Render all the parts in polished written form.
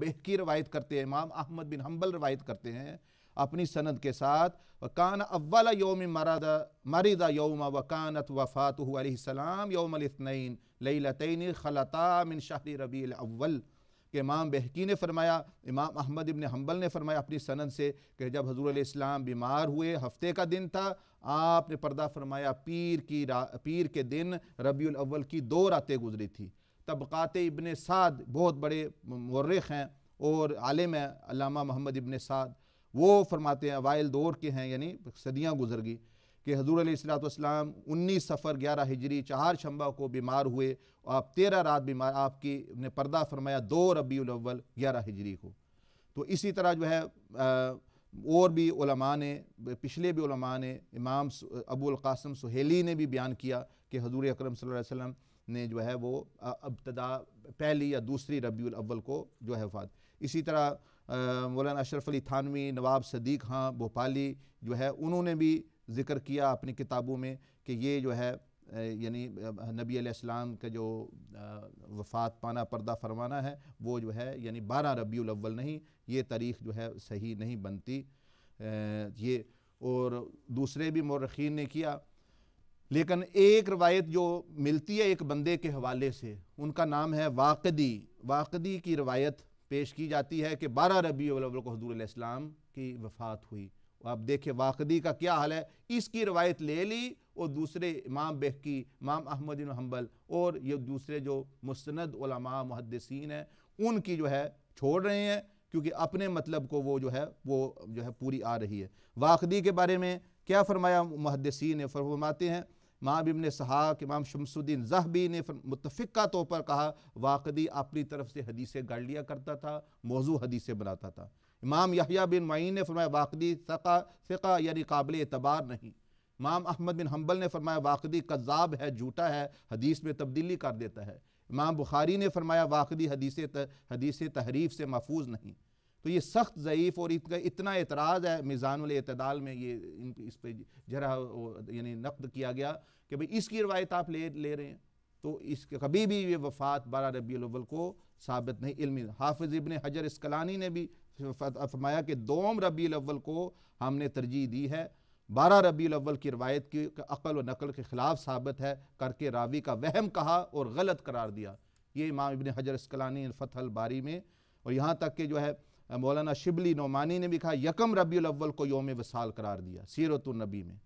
بہکی روایت کرتے ہیں، امام احمد بن حنبل روایت کرتے ہیں اپنی سند کے ساتھ، وَكَانَ أَوَّلَ يَوْمٍ مَرِضَ يَوْمَ وَكَانَتْ وَفَاتُهُ علیہ السلام يَوْمَ الاثنين لَيْلَتَيْنِ خَلَطَا مِن شَهْرِ رَبِيعِ الْأَوَّلِ کہ امام بہکی نے فرمایا، امام احمد بن حنبل نے فرمایا اپنی سند سے کہ جب حضور علیہ السلام بیمار ہوئے، ہفتے کا دن تھا، آپ نے پردہ فرمایا پیر کے دن ربیع الاول کی 2 راتیں گزری تھی۔ طبقات ابن سعد بہت بڑے مورخ ہیں اور عالم ہیں علامہ محمد ابن سعد، وہ فرماتے ہیں اوائل دور کے ہیں، یعنی صدیاں گزر گئی، کہ حضور علیہ السلام 19 صفر 11 ہجری 4 شنبہ کو بیمار ہوئے، آپ 13 رات بیمار، آپ کی نے پردہ فرمایا 2 ربیع الاول 11 ہجری کو۔ تو اسی طرح جو ہے اور بھی علماء نے، پچھلے بھی علماء نے، امام ابو القاسم سہیلی نے بھی بیان کیا کہ حضور اکرم صلی اللہ علیہ وسلم نے جو ہے وہ ابتدا پہلی یا دوسری ربیع الاول کو جو ہے وفات۔ اسی طرح مولانا اشرف علی تھانوی، نواب صدیق خان بھوپالی جو ہے انہوں نے بھی ذکر کیا اپنی کتابوں میں کہ یہ جو ہے یعنی نبی علیہ السلام کا جو وفات پانا، پردہ فرمانا ہے، وہ جو ہے یعنی 12 ربیع الاول نہیں، یہ تاریخ جو ہے صحیح نہیں بنتی یہ، اور دوسرے بھی مورخین نے کیا۔ لیکن ایک روایت جو ملتی ہے ایک بندے کے حوالے سے، ان کا نام ہے واقدی۔ واقدی کی روایت پیش کی جاتی ہے کہ 12 ربیع الاول کو حضور علیہ السلام کی وفات ہوئی۔ آپ دیکھیں واقدی کا کیا حال ہے، اس کی روایت لے لی اور دوسرے امام بہکی، امام احمد بن حنبل اور یہ دوسرے جو مستند علماء محدثین ہیں ان کی جو ہے چھوڑ رہے ہیں، کیونکہ اپنے مطلب کو وہ جو ہے پوری آ رہی ہے۔ واقدی کے بارے میں کیا فرمایا محدثین نے؟ فرماتے ہیں امام ابن اسحاق، امام شمس الدین ذہبی نے متفقہ طور پر کہا واقدی اپنی طرف سے حدیثیں گڑھ لیا کرتا تھا، موضوع حدیثیں بناتا تھا۔ امام یحییٰ بن معین نے فرمایا واقدی ثقہ یعنی قابل اعتبار نہیں۔ امام احمد بن حنبل نے فرمایا واقدی کذاب ہے، جھوٹا ہے، حدیث میں تبدیلی کر دیتا ہے۔ امام بخاری نے فرمایا واقدی حدیث تحریف سے محفوظ نہیں۔ تو یہ سخت ضعیف، اور اتنا اعتراض ہے میزان الاعتدال میں، یہ اس پہ جرح یعنی نقد کیا گیا کہ بھئی اس کی روایت آپ لے رہے ہیں، تو اس کے کبھی بھی یہ وفات 12 ربیع الاول کو ثابت نہیں علمی۔ حافظ ابن حجر اسقلانی نے بھی فرمایا کہ 2 ربیع الاول کو ہم نے ترجیح دی ہے، 12 ربیع الاول کی روایت کی عقل و نقل کے خلاف ثابت ہے کر کے راوی کا وہم کہا اور غلط قرار دیا۔ یہ امام ابن حجر اسقلانی فتح الباری میں، اور یہاں تک کہ جو ہے مولانا شبلی نعمانی نے بھی کہا 1 ربیع الاول کو یوم وصال قرار دیا سیرت النبی میں،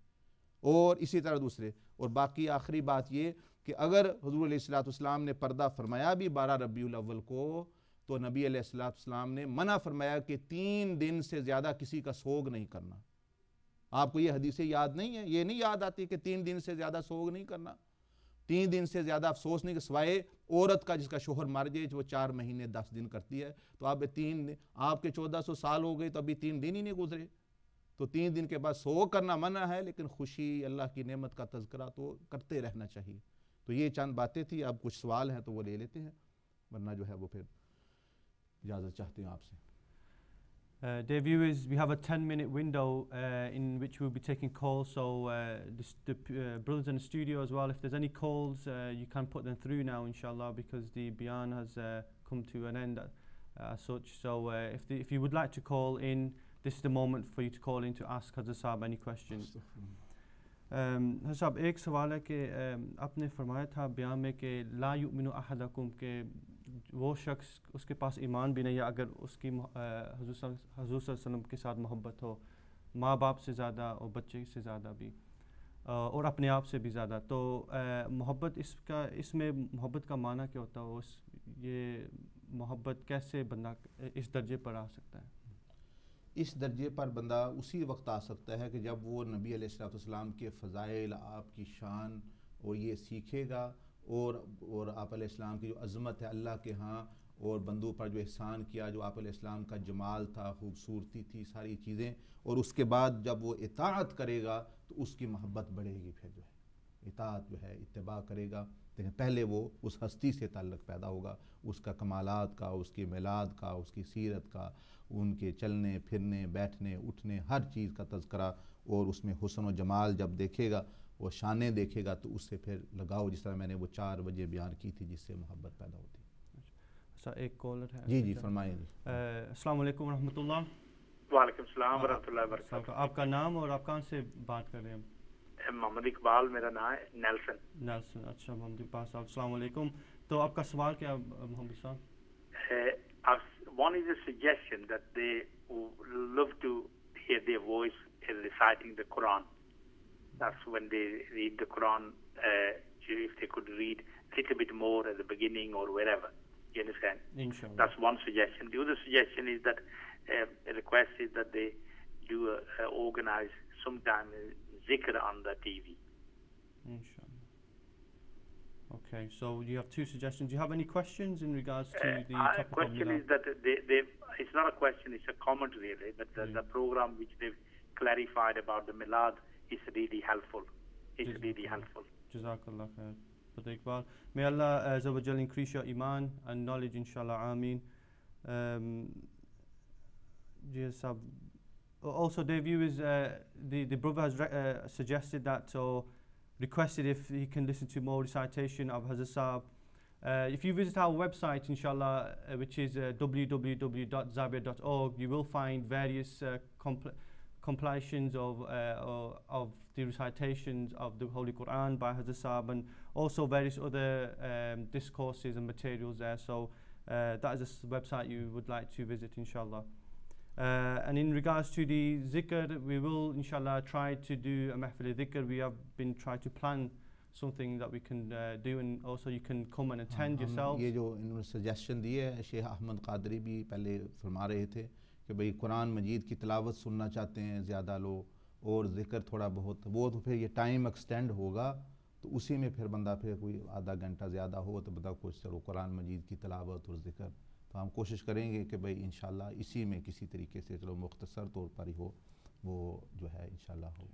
اور اسی طرح دوسرے۔ اور باقی آخری بات یہ کہ اگر حضور علیہ السلام نے پردہ فرمایا بھی 12 ربیع الاول کو، تو نبی علیہ السلام نے منع فرمایا کہ 3 دن سے زیادہ کسی کا سوگ نہیں کرنا۔ آپ کو یہ حدیثیں یاد نہیں ہیں؟ یہ نہیں یاد آتی کہ 3 دن سے زیادہ سوگ نہیں کرنا، 3 دن سے زیادہ افسوس نہیں، سوائے عورت کا جس کا شوہر مر جائے، جو 4 مہینے 10 دن کرتی ہے، تو آپ کے 1400 سال ہو گئے تو ابھی 3 دن ہی نہیں گزرے، تو 3 دن کے بعد سوگ کرنا منع ہے، لیکن خوشی اللہ کی نعمت کا تذکرہ تو کرتے رہنا چاہیے۔ تو یہ چند باتیں تھی، اب کچھ سوال ہیں تو وہ لے لیتے ہیں، ورنہ جو ہے وہ پھر اجازت چاہتے ہیں آپ سے۔ Dear viewers, we have a 10-minute window in which we'll be taking calls, so the brothers in the studio as well, if there's any calls, you can put them through now, inshallah, because the bayan has come to an end as such. So if you would like to call in, this is the moment for you to call in to ask Hazrat Sahab any questions. Hazrat Sahab, ایک سوال ہے کہ آپ نے فرمایا تھا بیان میں کہ لا یؤمن احدکم، کہ وہ شخص اس کے پاس ایمان بھی نہیں ہے اگر اس کی حضور صلی اللہ علیہ وسلم کے ساتھ محبت ہو، ماں باپ سے زیادہ اور بچے سے زیادہ بھی، اور اپنے آپ سے بھی زیادہ، تو محبت اس میں محبت کا معنی کیا ہوتا ہے؟ یہ محبت کیسے بندہ اس درجے پر آ سکتا ہے؟ اس درجے پر بندہ اسی وقت آ سکتا ہے کہ جب وہ نبی علیہ السلام کے فضائل، آپ کی شان اور یہ سیکھے گا، اور آپ علیہ السلام کی جو عظمت ہے اللہ کے ہاں، اور بندوں پر جو احسان کیا، جو آپ علیہ السلام کا جمال تھا، خوبصورتی تھی، ساری چیزیں، اور اس کے بعد جب وہ اطاعت کرے گا تو اس کی محبت بڑھے گی، پھر جو ہے اطاعت جو ہے اتباع کرے گا، لیکن پہلے وہ اس ہستی سے تعلق پیدا ہوگا، اس کا کمالات کا، اس کی میلاد کا، اس کی سیرت کا، ان کے چلنے پھرنے بیٹھنے اٹھنے ہر چیز کا تذکرہ، اور اس میں حسن و جمال جب دیکھے گا، وہ شانیں دیکھے گا، تو اس سے پھر لگاؤ، جس طرح میں نے وہ 4 وجہ بیان کی تھی جس سے محبت پیدا ہوتی ہے۔ اچھا ایک کالر ہے. جی جی فرمائیں جی. السلام علیکم ورحمۃ اللہ. وعلیکم السلام ورحمۃ اللہ وبرکاتہ. آپ کا نام اور آپ کہاں سے بات کر رہے ہیں؟ محمد اقبال میرا نام ہے. نیلسن. اچھا محمد اقبال صاحب السلام علیکم. تو آپ کا سوال کیا محمد صاحب؟ One is a suggestion that they love to hear their voice reciting the Quran. That's when they read the Quran, if they could read a little bit more at the beginning or wherever. You understand? Inshallah. That's one suggestion. The other suggestion is that a request is that they do organize sometime zikr on the TV. Inshallah. Okay, so you have two suggestions. Do you have any questions in regards to the topic of question Milad? is that they it's not a question, it's a comment really, that the program which they've clarified about the Milad is really helpful. It's really helpful. Jazakallah khair. Brother Iqbal, may Allah Azza wa Jal increase your iman and knowledge, inshallah, ameen. Yes, also their viewers, the brother has suggested that, so requested if he can listen to more recitation of Hazrat Sahab. If you visit our website, inshallah, which is www.zabir.org, you will find various compilations of the recitations of the Holy Quran by Hazrat Sahab, and also various other discourses and materials there. So that is a website you would like to visit, inshallah. And in regards to the zikr, we will inshallah try to do a mahfil dhikr. We have been trying to plan something that we can do, and also you can come and attend yourself. یہ جو انہوں نے suggestion دی ہے شیخ احمد قادری بھی پہلے فرما رہے تھے کہ بھئی قرآن مجید کی تلاوت سننا چاہتے ہیں زیادہ لوگ اور ذکر تھوڑا بہت، وہ تو پھر یہ ٹائم ایکسٹینڈ ہوگا تو اسی میں پھر بندہ پھر کوئی آدھا گھنٹہ زیادہ ہو تو بندہ کچھ چلو قرآن مجید کی تلاوت اور ذکر. تو ہم کوشش کریں گے کہ بھئی انشاءاللہ اسی میں کسی طریقے سے چلو مختصر طور پر ہی ہو، وہ جو ہے انشاءاللہ ہو.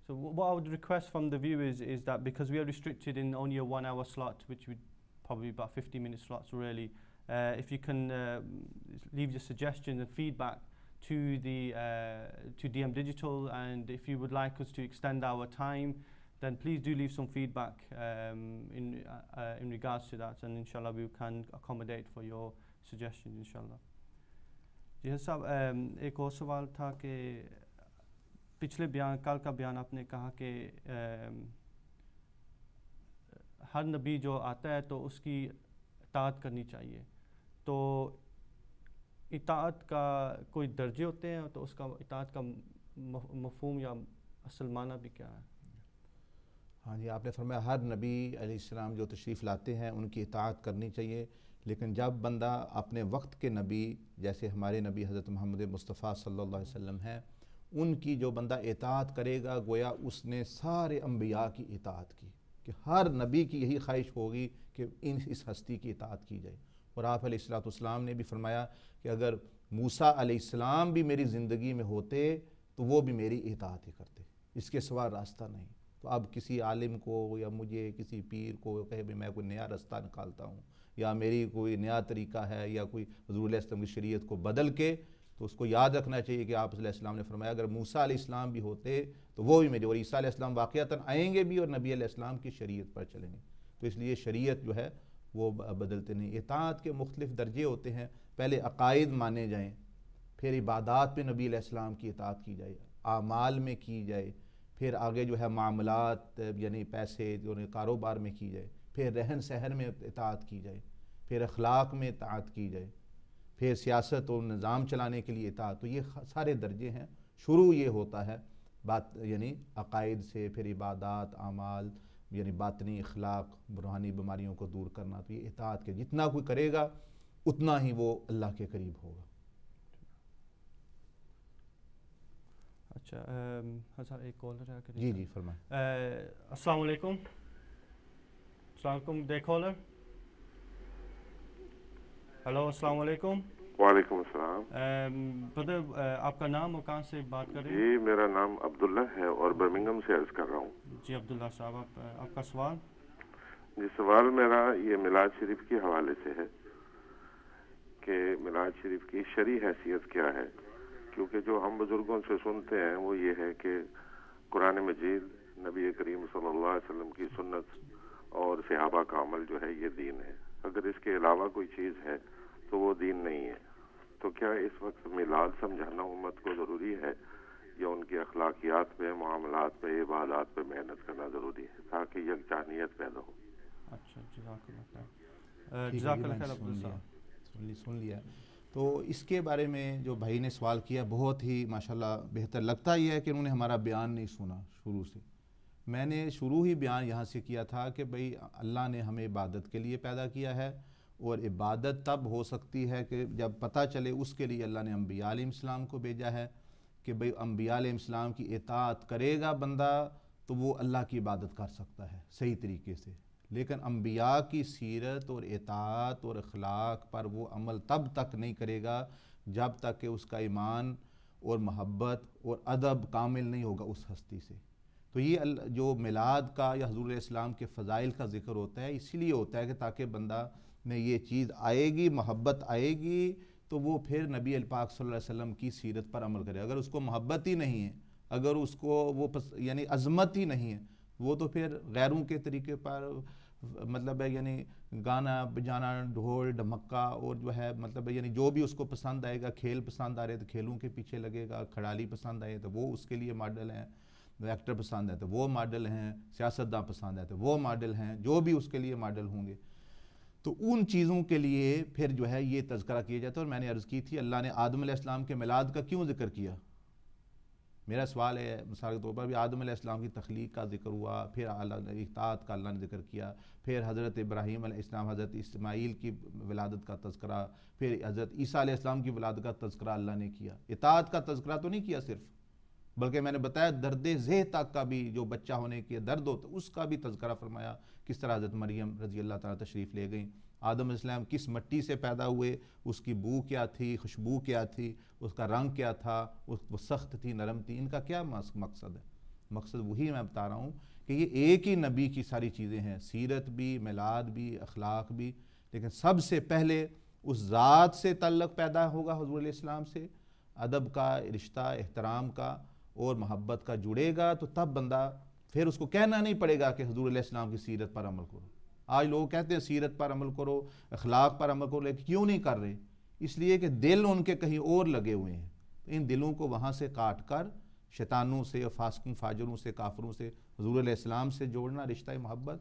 So what I would request from the viewers is that, because we are restricted in only a 1 hour slot, which would probably about 50-minute slots really, if you can leave your suggestions and feedback to DM Digital, and if you would like us to extend our time, then please do leave some feedback in regards to that, and inshallah we can accommodate for your suggestions inshallah. جی صاحب ایک اور سوال تھا کہ پچھلے بیان کل کا بیان آپ نے کہا کہ ہر نبی جو آتا ہے تو اس کی اطاعت کرنی چاہیے، تو اطاعت کا کوئی درجے ہوتے ہیں تو اس کا اطاعت کا مفہوم یا اصل معنی بھی کیا ہے؟ ہاں جی، آپ نے فرمایا ہر نبی علیہ السلام جو تشریف لاتے ہیں ان کی اطاعت کرنی چاہیے، لیکن جب بندہ اپنے وقت کے نبی جیسے ہمارے نبی حضرت محمد مصطفیٰ صلی اللہ علیہ وسلم ہیں ان کی جو بندہ اطاعت کرے گا گویا اس نے سارے انبیاء کی اطاعت کی، کہ ہر نبی کی یہی خواہش ہوگی کہ اس ہستی کی اطاعت کی جائے. اور آپ علیہ السلام نے بھی فرمایا کہ اگر موسیٰ علیہ السلام بھی میری زندگی میں ہوتے تو وہ بھی میری اطاعت ہی کرتے، اس کے سوا راستہ نہیں. تو اب کسی عالم کو یا مجھے کسی پیر کو کہے بھی میں کوئی نیا راستہ نکالتا ہوں یا میری کوئی نیا طریقہ ہے یا کوئی حضور علیہ السلام کی شریعت کو بدل کے، تو اس کو یاد رکھنا چاہیے کہ آپ علیہ السلام نے فرمایا اگر موسیٰ علیہ السلام بھی ہوتے تو وہ بھی میرے، اور عیسیٰ علیہ السلام واقعتاً آئیں گے بھی اور نبی علیہ السلام کی شریعت پر چلیں گے. تو اس لیے شریعت جو ہے وہ بدلتے نہیں. اطاعت کے مختلف درجے ہوتے ہیں، پہلے عقائد مانے جائیں، پھر عبادات میں نبی علیہ السلام کی اطاعت کی جائے، اعمال میں کی جائے، پھر آگے جو ہے معاملات یعنی پیسے جو کاروبار میں کی جائے، پھر رہن سہن میں اطاعت کی جائے، پھر اخلاق میں اطاعت کی جائے، پھر سیاست اور نظام چلانے کے لیے اطاعت. تو یہ سارے درجے ہیں. شروع یہ ہوتا ہے بات یعنی عقائد سے، پھر عبادات، اعمال یعنی باطنی اخلاق، روحانی بیماریوں کو دور کرنا. تو یہ اطاعت کے جتنا کوئی کرے گا اتنا ہی وہ اللہ کے قریب ہوگا. اچھا حضرت ایک کالر ہے. جی جی فرمائیں. السلام علیکم. السلام علیکم دے کالر. ہلو السلام علیکم. وعلیکم السلام. بدر آپ کا نام اور کہاں سے بات کر رہے ہیں؟ جی میرا نام عبداللہ ہے اور برمنگھم سے عرض کر رہا ہوں. جی عبداللہ صاحب آپ کا سوال. جی سوال میرا یہ میلاد شریف کے حوالے سے ہے کہ میلاد شریف کی شرعی حیثیت کیا ہے، کیونکہ جو ہم بزرگوں سے سنتے ہیں وہ یہ ہے کہ قرآن مجید، نبی کریم صلی اللہ علیہ وسلم کی سنت اور صحابہ کا عمل جو ہے یہ دین ہے. اگر اس کے علاوہ کوئی چیز ہے تو وہ دین نہیں ہے. تو کیا اس وقت میلاد سمجھانا امت کو ضروری ہے یا ان کی اخلاقیات پہ، معاملات پہ، عبادات پہ محنت کرنا ضروری ہے تاکہ یکجانیت پیدا ہو؟ اچھا، جزاک اللہ خیر. جزاک اللہ خیر عبد صاحب. سن لیا. تو اس کے بارے میں جو بھائی نے سوال کیا بہت ہی ماشاءاللہ بہتر لگتا ہی ہے کہ انہوں نے ہمارا بیان نہیں سنا شروع سے. میں نے شروع ہی بیان یہاں سے کیا تھا کہ بھئی اللہ نے ہمیں عبادت کے لیے پیدا کیا ہے، اور عبادت تب ہو سکتی ہے کہ جب پتہ چلے. اس کے لیے اللہ نے انبیاء علیہ السلام کو بھیجا ہے کہ بھئی انبیاء علیہ السلام کی اطاعت کرے گا بندہ تو وہ اللہ کی عبادت کر سکتا ہے صحیح طریقے سے. لیکن انبیاء کی سیرت اور اطاعت اور اخلاق پر وہ عمل تب تک نہیں کرے گا جب تک کہ اس کا ایمان اور محبت اور ادب کامل نہیں ہوگا اس ہستی سے. تو یہ جو میلاد کا یا حضور علیہ السلام کے فضائل کا ذکر ہوتا ہے اسی لیے ہوتا ہے کہ تاکہ بندہ میں یہ چیز آئے گی، محبت آئے گی، تو وہ پھر نبی پاک صلی اللہ علیہ وسلم کی سیرت پر عمل کرے. اگر اس کو محبت ہی نہیں ہے، اگر اس کو وہ یعنی عظمت ہی نہیں ہے، وہ تو پھر غیروں کے طریقے پر مطلب ہے یعنی گانا بجانا، ڈھول ڈھمکا اور جو ہے مطلب ہے یعنی جو بھی اس کو پسند آئے گا، کھیل پسند آ رہے تو کھیلوں کے پیچھے لگے گا، کھڑالی پسند آئے تو وہ اس کے لیے ماڈل ہیں، ایکٹر پسند ہے تو وہ ماڈل ہیں، سیاستداں پسند ہے تو وہ ماڈل ہیں، جو بھی اس کے لیے ماڈل ہوں گے. تو ان چیزوں کے لیے پھر جو ہے یہ تذکرہ کیا جاتا ہے. اور میں نے عرض کی تھی اللہ نے آدم علیہ السلام کے میلاد کا کیوں ذکر کیا؟ میرا سوال ہے مثال کے طور پر بھی آدم علیہ السلام کی تخلیق کا ذکر ہوا، پھر اطاعت کا اللہ نے ذکر کیا، پھر حضرت ابراہیم علیہ السلام، حضرت اسماعیل کی ولادت کا تذکرہ، پھر حضرت عیسیٰ علیہ السلام کی ولادت کا تذکرہ اللہ نے کیا. اطاعت کا تذکرہ تو نہیں کیا صرف، بلکہ میں نے بتایا درد ذہ تک کا بھی جو بچہ ہونے کے درد ہوتا اس کا بھی تذکرہ فرمایا. کس طرح حضرت مریم رضی اللہ تعالیٰ تشریف لے گئیں، آدم علیہ السلام کس مٹی سے پیدا ہوئے، اس کی بو کیا تھی، خوشبو کیا تھی، اس کا رنگ کیا تھا، وہ سخت تھی نرم تھی. ان کا کیا مقصد ہے؟ مقصد وہی میں بتا رہا ہوں کہ یہ ایک ہی نبی کی ساری چیزیں ہیں، سیرت بھی، میلاد بھی، اخلاق بھی. لیکن سب سے پہلے اس ذات سے تعلق پیدا ہوگا حضور علیہ السلام سے، ادب کا، رشتہ احترام کا اور محبت کا جڑے گا تو تب بندہ پھر اس کو کہنا نہیں پڑے گا کہ حضور علیہ السلام کی سیرت پر عمل کرو. آج لوگ کہتے ہیں سیرت پر عمل کرو، اخلاق پر عمل کرو، لیکن کیوں نہیں کر رہے؟ اس لیے کہ دل ان کے کہیں اور لگے ہوئے ہیں. ان دلوں کو وہاں سے کاٹ کر شیطانوں سے، فاسقوں فاجروں سے، کافروں سے حضور علیہ السلام سے جوڑنا، رشتہ محبت،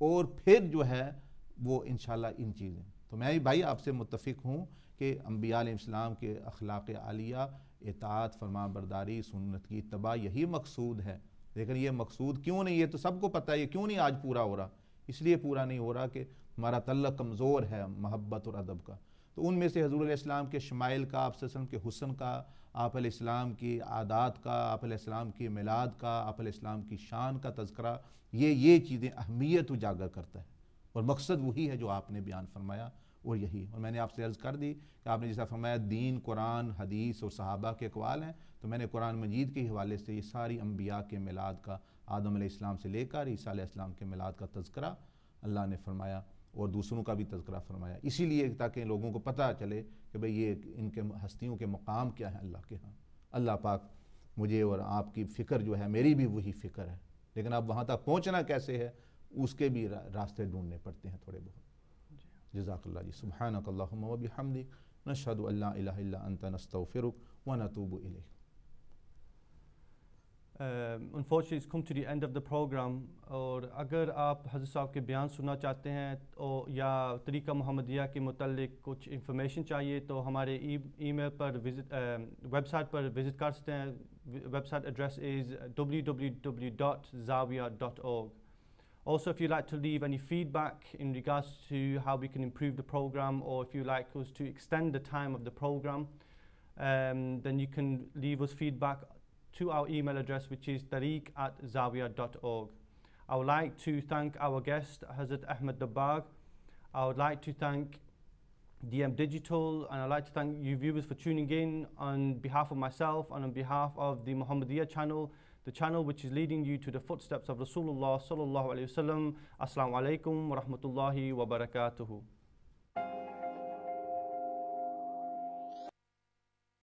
اور پھر جو ہے وہ انشاءاللہ ان چیزیں. تو میں بھائی آپ سے متفق ہوں کہ انبیاء علیہ السلام کے اخلاق عالیہ، اطاعت، فرما برداری، سنت کی اتباع یہی مقصود ہے. لیکن یہ مقصود کیوں نہیں، یہ تو سب کو پتہ ہے یہ کیوں نہیں آج پورا ہو رہا. اس لیے پورا نہیں ہو رہا کہ ہمارا تعلق کمزور ہے محبت اور ادب کا. تو ان میں سے حضور علیہ السلام کے شمائل کا، آپ صلی اللہ علیہ وسلم کے حسن کا، آپ علیہ السلام کی عادات کا، آپ علیہ السلام کی میلاد کا، آپ علیہ السلام کی شان کا تذکرہ، یہ چیزیں اہمیت اجاگر کرتا ہے. اور مقصد وہی ہے جو آپ نے بیان فرمایا اور یہی. اور میں نے آپ سے عرض کر دی کہ آپ نے جیسا فرمایا دین قرآن، حدیث اور صحابہ کے اقوال ہیں، تو میں نے قرآن مجید کے حوالے سے یہ ساری انبیاء کے میلاد کا، آدم علیہ السلام سے لے کر عیسیٰ علیہ السلام کے میلاد کا تذکرہ اللہ نے فرمایا اور دوسروں کا بھی تذکرہ فرمایا. اسی لیے تاکہ لوگوں کو پتہ چلے کہ بھئی یہ ان کے ہستیوں کے مقام کیا ہیں اللہ کے ہاں. اللہ پاک مجھے اور آپ کی فکر جو ہے میری بھی وہی فکر ہے، لیکن اب وہاں تک پہنچنا کیسے ہے اس کے بھی راستے ڈھونڈنے پڑتے ہیں تھوڑے بہت. جزاک اللہ جی. سبحانک اللہم و بحمدک نشہد ان لا الہ الا انت نستغفرک و نتوب الیک. Unfortunately it's come to the end of the program. اور اگر آپ حضرت صاحب کے بیان سننا چاہتے ہیں یا طریقہ محمدیہ کے متعلق کچھ انفارمیشن چاہیے تو ہمارے ای میل پر ویب سائٹ پر وزٹ کر سکتے ہیں. Website address is www.zawiya.org. Also, if you'd like to leave any feedback in regards to how we can improve the program, or if you'd like us to extend the time of the program, then you can leave us feedback to our email address, which is tariq@zawiya.org. I would like to thank our guest, Hazrat Ahmed Dabbagh. I would like to thank DM Digital, and I'd like to thank you viewers for tuning in on behalf of myself and on behalf of the Muhammadiyah channel, the channel which is leading you to the footsteps of Rasulullah sallallahu alaihi wasallam. Assalamu alaikum wa rahmatullahi wa barakatuhu.